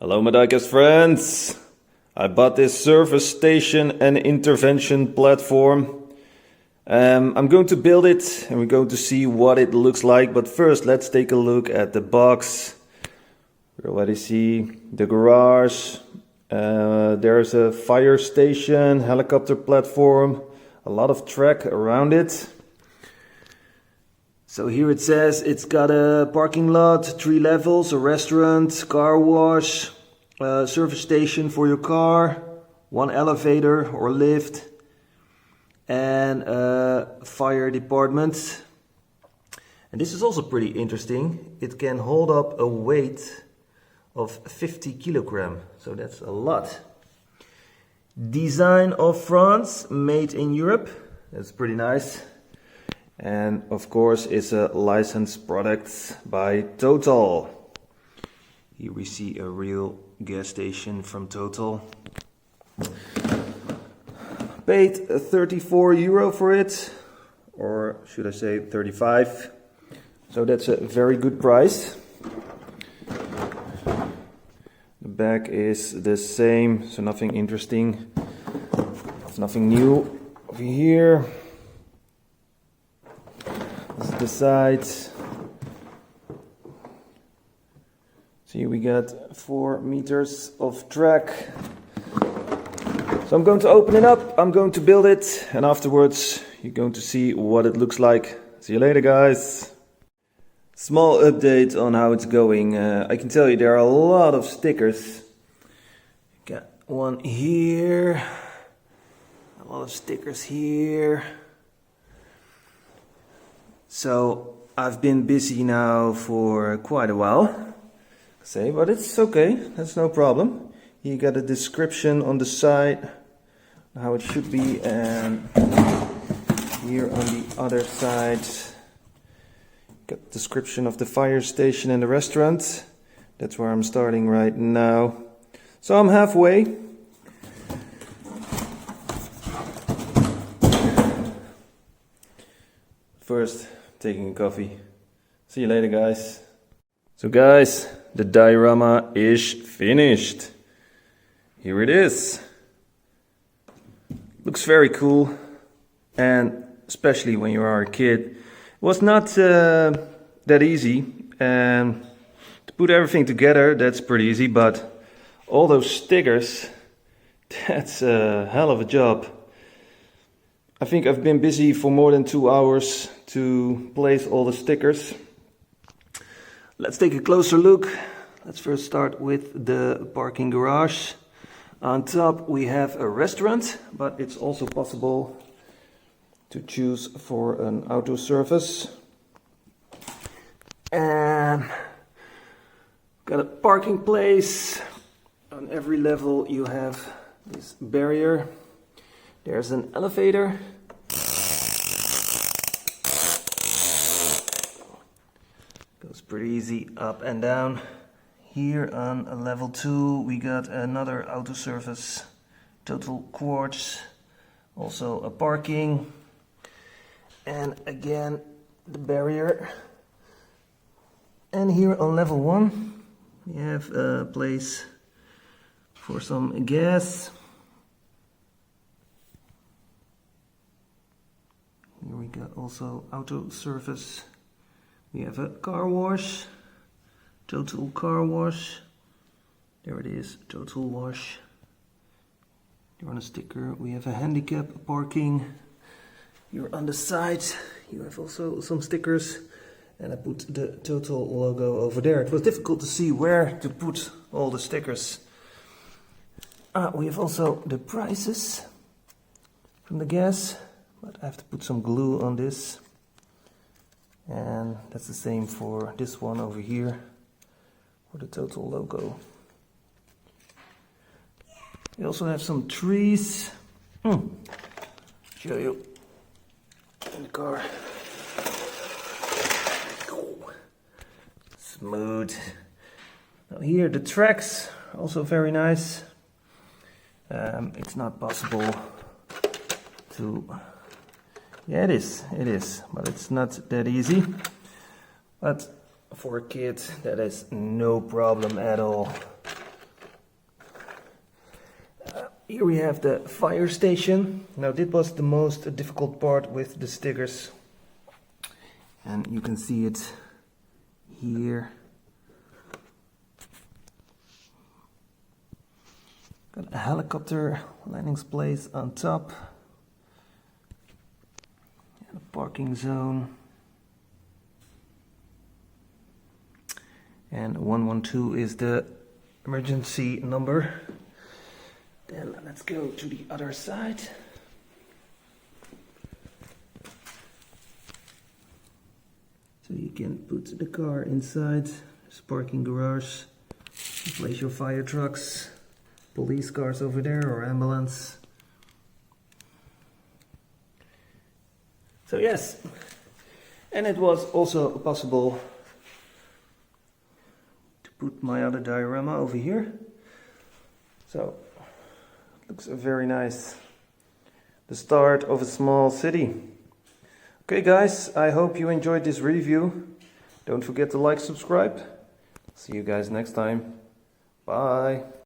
Hello my Diecast friends! I bought this service station and intervention platform. I'm going to build it and we're going to see what it looks like, but first let's take a look at the box. We already see the garage, there's a fire station, helicopter platform, a lot of track around it. So here it says it's got a parking lot, 3 levels, a restaurant, car wash, a service station for your car, 1 elevator or lift, and a fire department. And this is also pretty interesting. It can hold up a weight of 50 kilogram, so that's a lot. Design of France, made in Europe. That's pretty nice. And of course it's a licensed product by Total. Here we see a real gas station from Total. Paid €34 for it, or should I say 35. So that's a very good price. The back is the same, so nothing interesting. There's nothing new over here. This is the side. See, we got 4 meters of track. So I'm going to open it up, I'm going to build it, and afterwards you're going to see what it looks like. See you later, guys. Small update on how it's going. I can tell you there are a lot of stickers. Got one here, a lot of stickers here. So I've been busy now for quite a while, but it's okay, that's no problem. You got a description on the side, how it should be, and here on the other side, got description of the fire station and the restaurant. That's where I'm starting right now. So I'm halfway. First, taking a coffee. See you later, guys. So guys, the diorama is finished. Here it is. Looks very cool, and especially when you are a kid. It was not that easy, and to put everything together, that's pretty easy, but all those stickers, that's a hell of a job. I think I've been busy for more than 2 hours to place all the stickers. Let's take a closer look. Let's first start with the parking garage. On top we have a restaurant, but it's also possible to choose for an auto service. And got a parking place. On every level you have this barrier. There's an elevator. Goes pretty easy up and down. Here on level 2 we got another auto service, Total Quartz, also a parking, and again the barrier. And here on level 1 we have a place for some gas. Here we got also auto service. We have a car wash, Total car wash. There it is, Total wash. Here on a sticker we have a handicap parking. Here on the side you have also some stickers, and I put the Total logo over there. It was difficult to see where to put all the stickers. We have also the prices from the gas, but I have to put some glue on this, and that's the same for this one over here, for the Total logo. We also have some trees. Show you in the car. Smooth. Now here the tracks are also very nice. It's not possible to, yeah, it is, but it's not that easy. But for a kid that is no problem at all. Here we have the fire station. Now this was the most difficult part with the stickers. And you can see it here. Got a helicopter landing place on top. And a parking zone. And 112 is the emergency number. Then let's go to the other side. So you can put the car inside. There's a parking garage. You place your fire trucks, police cars over there, or ambulance. So yes, and it was also possible to put my other diorama over here. So looks very nice. The start of a small city. Okay guys, I hope you enjoyed this review. Don't forget to like, subscribe. See you guys next time. Bye.